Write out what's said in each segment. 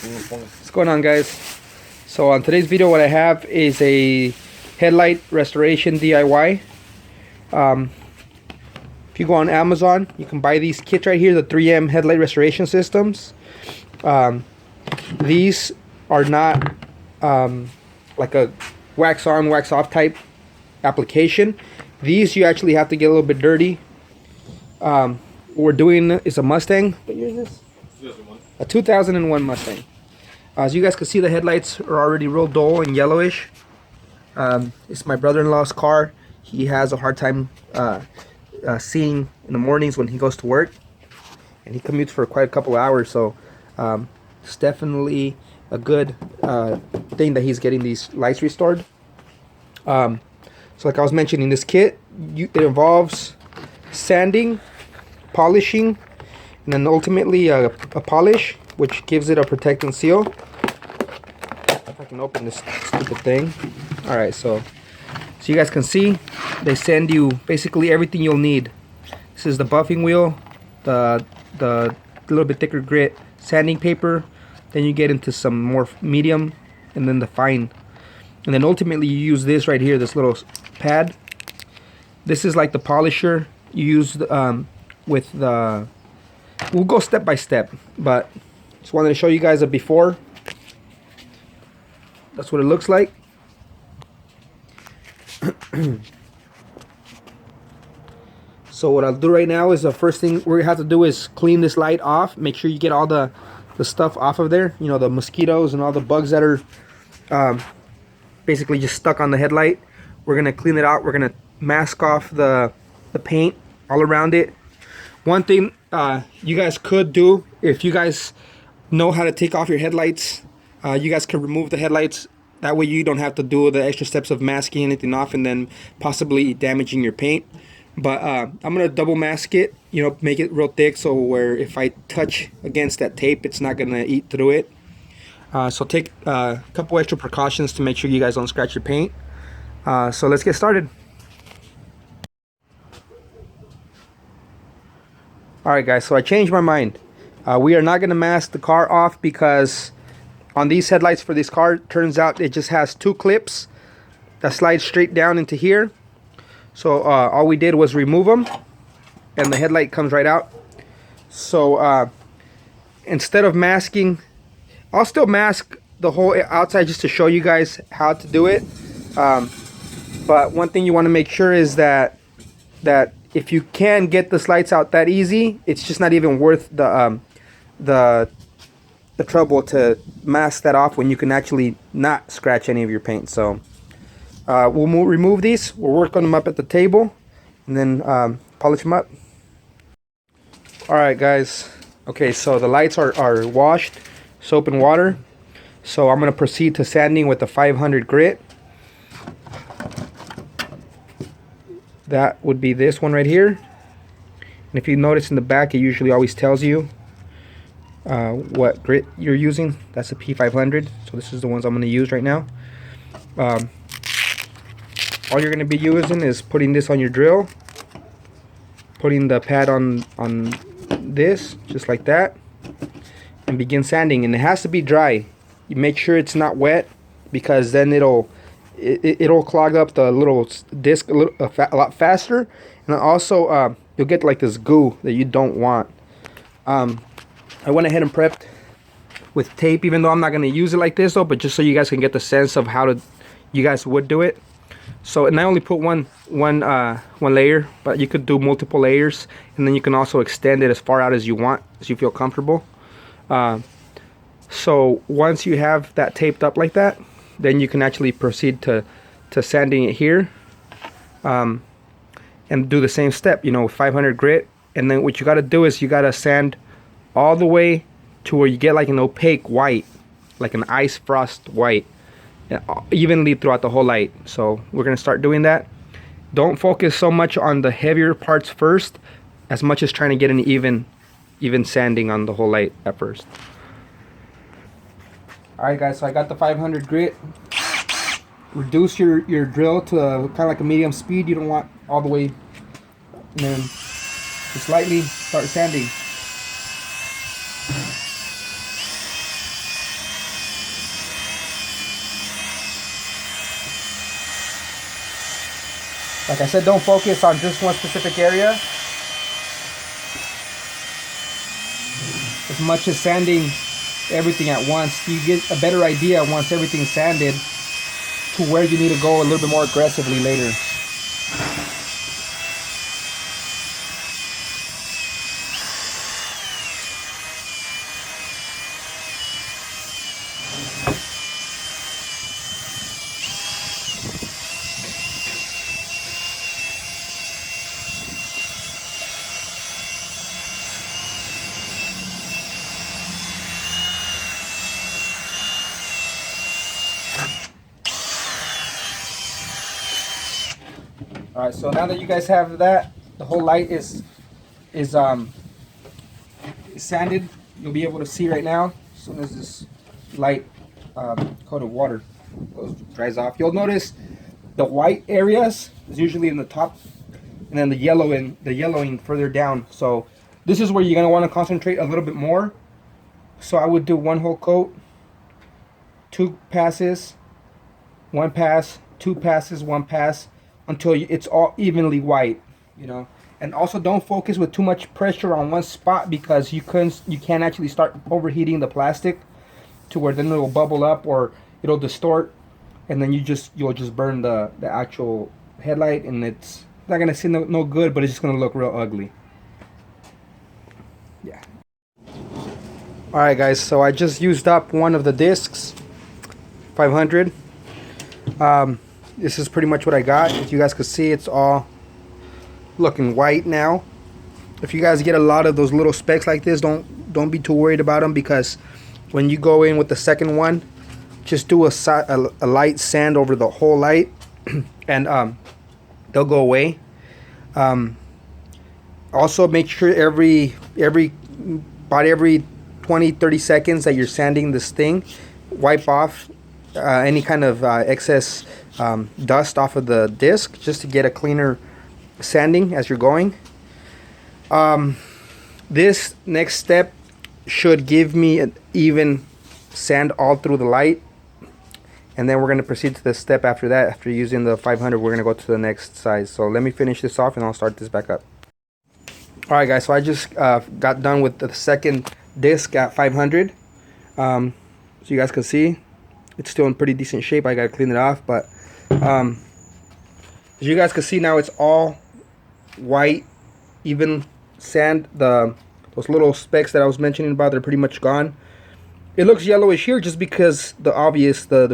What's going on, guys? So on today's video, what I have is a headlight restoration DIY. If you go on Amazon, you can buy these kits right here, the 3M headlight restoration systems. These are not like a wax on, wax off type application. These you actually have to get a little bit dirty. What we're doing is a Mustang. What year is this? 2001. A 2001 Mustang. As you guys can see, the headlights are already real dull and yellowish. It's my brother-in-law's car. He has a hard time seeing in the mornings when he goes to work, and he commutes for quite a couple of hours. So it's definitely a good thing that he's getting these lights restored. So like I was mentioning, this kit, it involves sanding, polishing, and then ultimately a polish, which gives it a protectant seal. If I can open this stupid thing. Alright, so you guys can see, they send you basically everything you'll need. This is the buffing wheel, the little bit thicker grit sanding paper, then you get into some more medium, and then the fine. And then ultimately you use this right here, this little pad. This is like the polisher you use with the... We'll go step by step, but just wanted to show you guys a before. That's what it looks like. So what I'll do right now is the first thing we have to do is clean this light off. Make sure you get all the stuff off of there. You know, the mosquitoes and all the bugs that are basically just stuck on the headlight. We're gonna clean it out. We're gonna mask off the paint all around it. One thing you guys could do, if you guys know how to take off your headlights, you guys can remove the headlights. That way you don't have to do the extra steps of masking anything off and then possibly damaging your paint. But I'm gonna double mask it, you know, make it real thick, so where if I touch against that tape, it's not gonna eat through it. So take a couple extra precautions to make sure you guys don't scratch your paint. So let's get started. Alright guys, so I changed my mind. We are not going to mask the car off because on these headlights for this car, it turns out it just has two clips that slide straight down into here. So all we did was remove them and the headlight comes right out. So instead of masking, I'll still mask the whole outside just to show you guys how to do it. But one thing you want to make sure is that if you can get the lights out that easy, it's just not even worth the trouble to mask that off when you can actually not scratch any of your paint. So we'll remove these. We'll work on them up at the table and then polish them up. Alright guys, okay, so the lights are washed, soap and water. So I'm going to proceed to sanding with the 500 grit. That would be this one right here. And if you notice in the back, it usually always tells you what grit you're using. That's a P500. So this is the ones I'm going to use right now. All you're going to be using is putting this on your drill, putting the pad on this, just like that, and begin sanding. And it has to be dry. You make sure it's not wet, because then it'll clog up the little disc a lot faster, and also you'll get like this goo that you don't want. I went ahead and prepped with tape, even though I'm not going to use it like this though, but just so you guys can get the sense of how you guys would do it. So, and I only put one layer, but you could do multiple layers, and then you can also extend it as far out as you want, as you feel comfortable. So once you have that taped up like that, then you can actually proceed to sanding it here, and do the same step, you know, with 500 grit. And then what you got to do is you got to sand all the way to where you get like an opaque white, like an ice frost white, evenly throughout the whole light. So we're going to start doing that. Don't focus so much on the heavier parts first, as much as trying to get an even sanding on the whole light at first. Alright guys, so I got the 500 grit. Reduce your drill to kind of like a medium speed. You don't want all the way. And then just lightly start sanding. Like I said, don't focus on just one specific area. As much as sanding everything at once, you get a better idea once everything's sanded to where you need to go a little bit more aggressively later. All right, so now that you guys have that, the whole light is sanded. You'll be able to see right now as soon as this light coat of water dries off. You'll notice the white areas is usually in the top, and then the yellowing further down. So this is where you're gonna want to concentrate a little bit more. So I would do one whole coat, 2 passes, 1 pass, 2 passes, 1 pass, until it's all evenly white, you know. And also don't focus with too much pressure on one spot, because you can actually start overheating the plastic to where then it'll bubble up or it'll distort, and then you'll just burn the actual headlight, and it's not gonna see no good, but it's just gonna look real ugly. Yeah. All right, guys. So I just used up one of the discs, 500. This is pretty much what I got. As you guys can see, it's all looking white now. If you guys get a lot of those little specks like this, don't be too worried about them, because when you go in with the second one, just do a light sand over the whole light, and they'll go away. Also, make sure about every 20-30 seconds that you're sanding this thing, wipe off any kind of excess dust off of the disc, just to get a cleaner sanding as you're going. This next step should give me an even sand all through the light, and then we're going to proceed to the step after that. After using the 500, we're going to go to the next size. So let me finish this off and I'll start this back up. Alright guys, so I just got done with the second disc at 500. So you guys can see it's still in pretty decent shape. I gotta clean it off, but as you guys can see now, it's all white, even sand. Those little specks that I was mentioning about, they're pretty much gone. It looks yellowish here just because the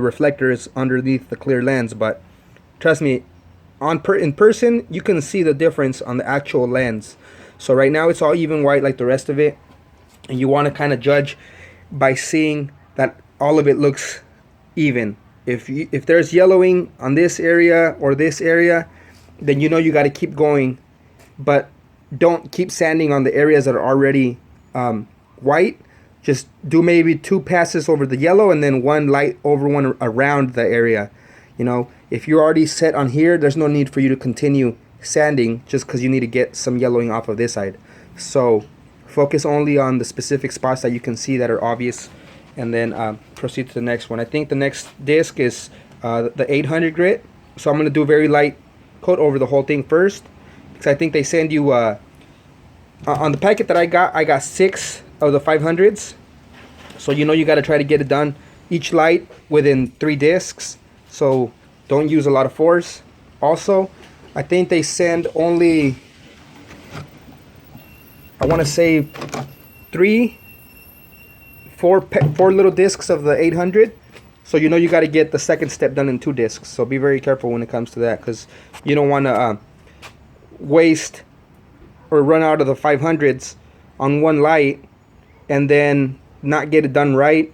reflector is underneath the clear lens, but trust me, in person you can see the difference on the actual lens. So right now it's all even white like the rest of it, and you want to kind of judge by seeing that all of it looks even. If there's yellowing on this area or this area, then you know you got to keep going, but don't keep sanding on the areas that are already white. Just do maybe 2 passes over the yellow and then 1 light over one around the area. You know, if you're already set on here, there's no need for you to continue sanding just because you need to get some yellowing off of this side. So focus only on the specific spots that you can see that are obvious, and then proceed to the next one. I think the next disc is the 800 grit, so I'm going to do a very light coat over the whole thing first, because I think they send you on the packet that I got 6 of the 500s, so you know you got to try to get it done each light within 3 discs, so don't use a lot of force. Also, I think they send only, I want to say 4 little discs of the 800, so you know you got to get the second step done in 2 discs. So be very careful when it comes to that, because you don't want to waste or run out of the 500s on one light and then not get it done right,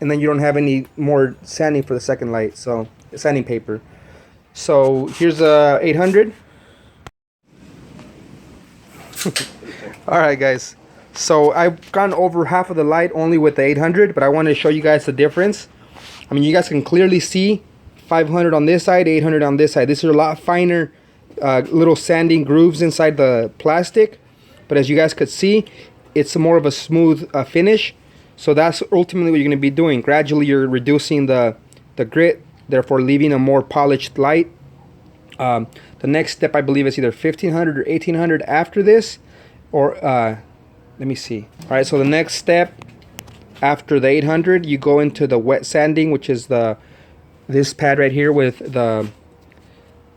and then you don't have any more sanding for the second light, so sanding paper. So here's a 800. Alright guys, so I've gone over half of the light only with the 800, but I wanted to show you guys the difference. I mean, you guys can clearly see 500 on this side, 800 on this side. This is a lot finer little sanding grooves inside the plastic, but as you guys could see, it's more of a smooth finish. So that's ultimately what you're going to be doing. Gradually you're reducing the grit, therefore leaving a more polished light The next step, I believe, is either 1500 or 1800 after this, or let me see. All right, so the next step after the 800, you go into the wet sanding, which is this pad right here with the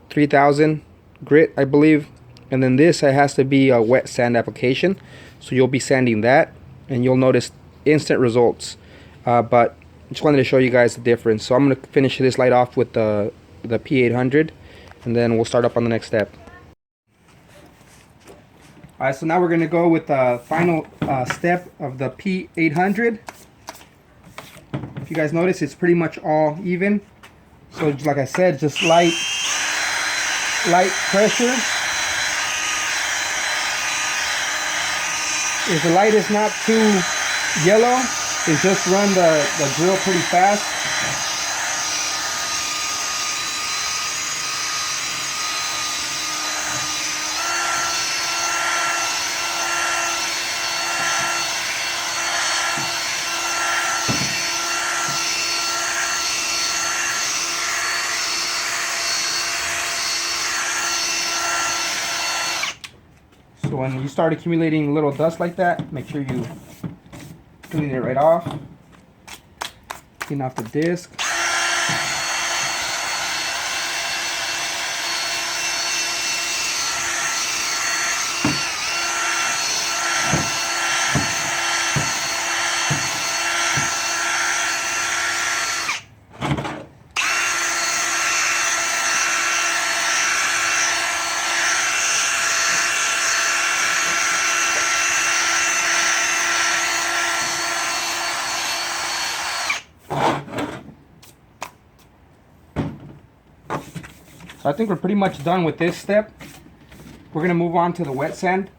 3000 grit, I believe. And then this has to be a wet sand application, so you'll be sanding that and you'll notice instant results. But just wanted to show you guys the difference. So I'm going to finish this light off with the P800, and then we'll start up on the next step. Alright, so now we're going to go with the final step of the P800. If you guys notice, it's pretty much all even. So like I said, just light pressure. If the light is not too yellow, then just run the drill pretty fast. So when you start accumulating little dust like that, make sure you clean it right off. Clean off the disc. So I think we're pretty much done with this step. We're going to move on to the wet sand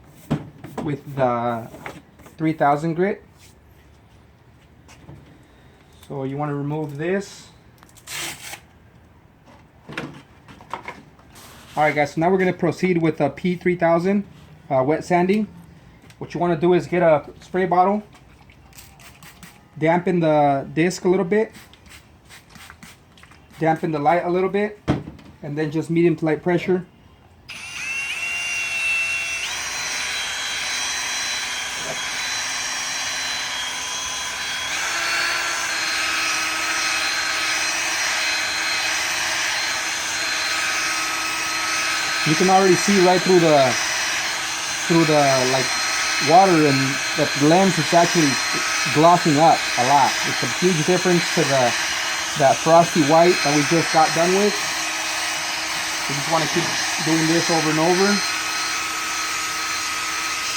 with the 3000 grit. So you want to remove this. Alright guys, so now we're going to proceed with the P3000 wet sanding. What you want to do is get a spray bottle, dampen the disc a little bit, dampen the light a little bit, and then just medium to light pressure. You can already see right through the like water, and that the lens is actually glossing up a lot. It's a huge difference to that frosty white that we just got done with. You just want to keep doing this over and over,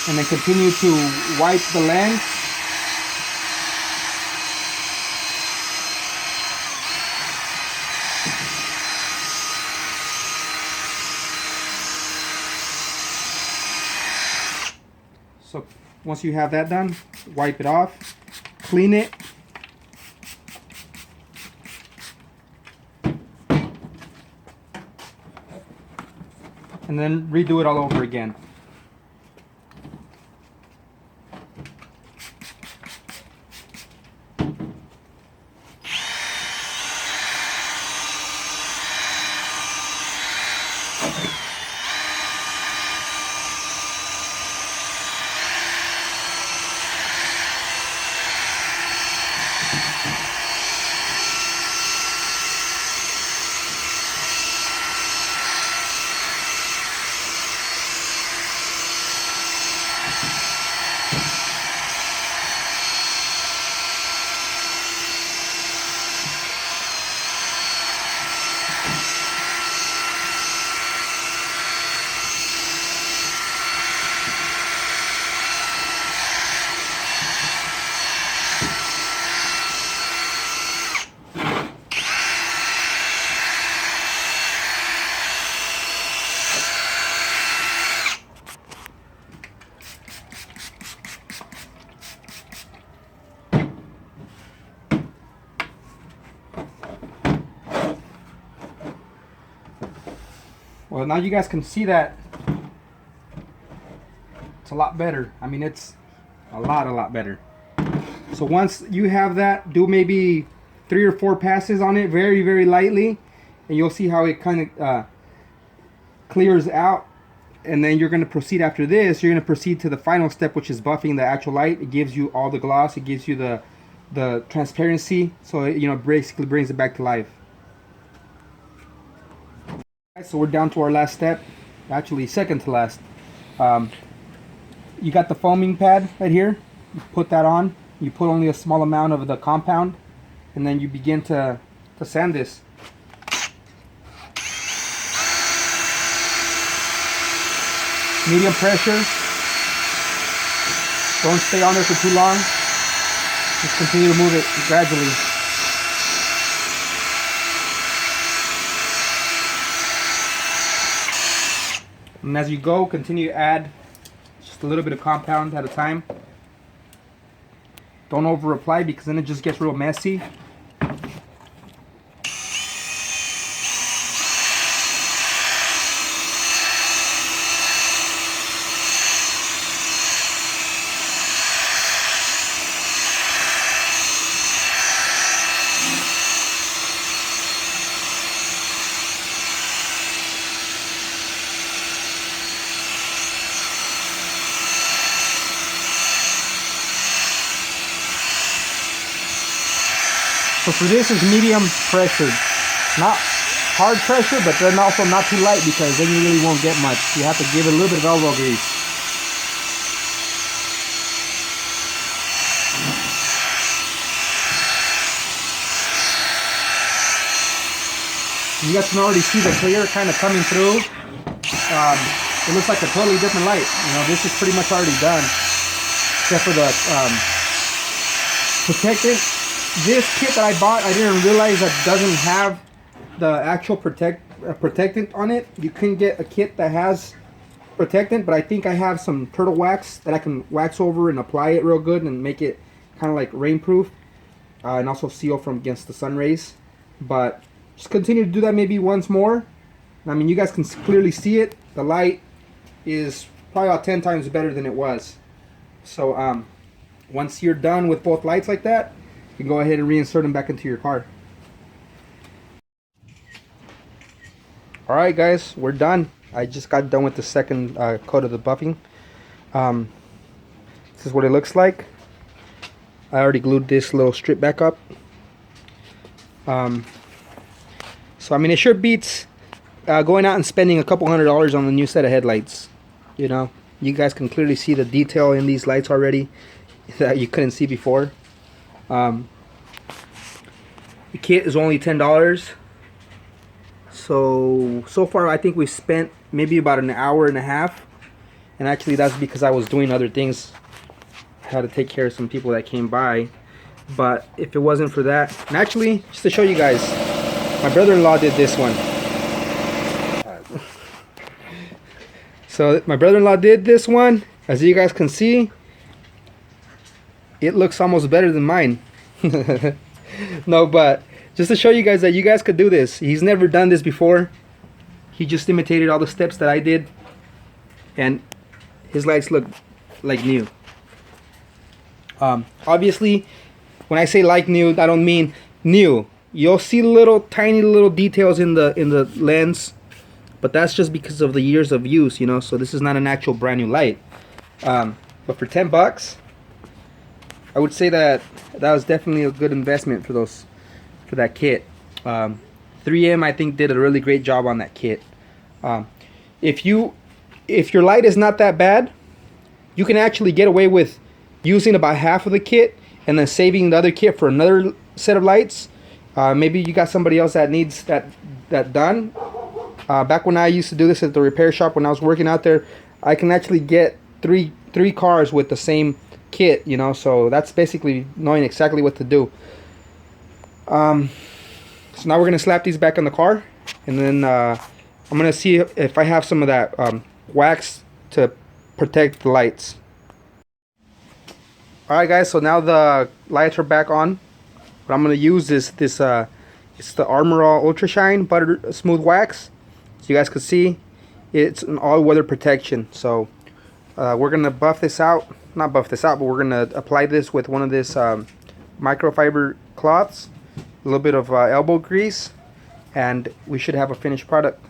and then continue to wipe the lens. So once you have that done, wipe it off, clean it. And then redo it all over again. Well, now you guys can see that it's a lot better. I mean, it's a lot better. So once you have that, do maybe 3 or 4 passes on it very lightly, and you'll see how it kind of clears out, and then you're going to proceed after this. You're going to proceed to the final step, which is buffing the actual light. It gives you all the gloss. It gives you the transparency. So it, you know, basically brings it back to life. So we're down to our last step. Actually, second to last. You got the foaming pad right here. You put that on. You put only a small amount of the compound, and then you begin to sand this. Medium pressure. Don't stay on there for too long. Just continue to move it gradually. And as you go, continue to add just a little bit of compound at a time. Don't over apply because then it just gets real messy. So for this is medium pressured, not hard pressure, but then also not too light because then you really won't get much. You have to give it a little bit of elbow grease. You guys can already see the clear kind of coming through. It looks like a totally different light. You know, this is pretty much already done, except for the protectant. This kit that I bought, I didn't realize that doesn't have the actual protectant on it. You can get a kit that has protectant, but I think I have some turtle wax that I can wax over and apply it real good and make it kind of like rainproof, and also seal from against the sun rays. But just continue to do that maybe once more. I mean, you guys can clearly see it. The light is probably about 10 times better than it was. So once you're done with both lights like that, you can go ahead and reinsert them back into your car. Alright guys, we're done. I just got done with the second coat of the buffing. This is what it looks like. I already glued this little strip back up. So I mean, it sure beats going out and spending a couple $100s on a new set of headlights. You know, you guys can clearly see the detail in these lights already that you couldn't see before. The kit is only $10. So far I think we spent maybe about an hour and a half, and actually that's because I was doing other things. I had to take care of some people that came by, but if it wasn't for that, and actually just to show you guys, my brother-in-law did this one. So my brother-in-law did this one. As you guys can see, it looks almost better than mine. No, but just to show you guys that you guys could do this. He's never done this before. He just imitated all the steps that I did, and his lights look like new. Obviously, when I say like new, I don't mean new. You'll see little tiny little details in the lens, but that's just because of the years of use, you know. So this is not an actual brand new light. But for $10, I would say that was definitely a good investment for that kit. 3M I think did a really great job on that kit. If your light is not that bad, you can actually get away with using about half of the kit and then saving the other kit for another set of lights. Maybe you got somebody else that needs that done. Back when I used to do this at the repair shop when I was working out there, I can actually get three cars with the same kit, you know. So that's basically knowing exactly what to do. So now we're gonna slap these back on the car, and then I'm gonna see if I have some of that wax to protect the lights. Alright guys, so now the lights are back on. What I'm gonna use is it's the Armor All Ultra Shine Butter Smooth Wax. So you guys can see it's an all-weather protection. So we're gonna buff this out, not buff this out, but we're gonna apply this with one of this microfiber cloths, a little bit of elbow grease, and we should have a finished product.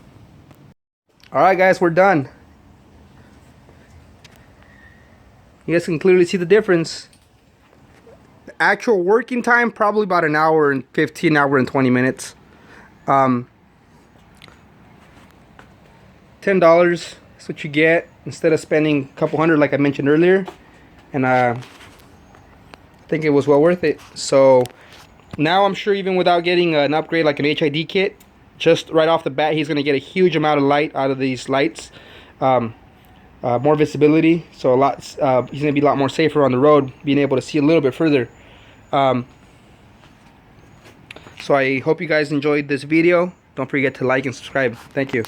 All right, guys, we're done. You guys can clearly see the difference. The actual working time, probably about an hour and 15, hour and 20 minutes. $10 is what you get instead of spending a couple hundred like I mentioned earlier. And I think it was well worth it. So now I'm sure even without getting an upgrade like an HID kit, just right off the bat he's going to get a huge amount of light out of these lights. More visibility, so he's going to be a lot more safer on the road, being able to see a little bit further. So I hope you guys enjoyed this video. Don't forget to like and subscribe. Thank you.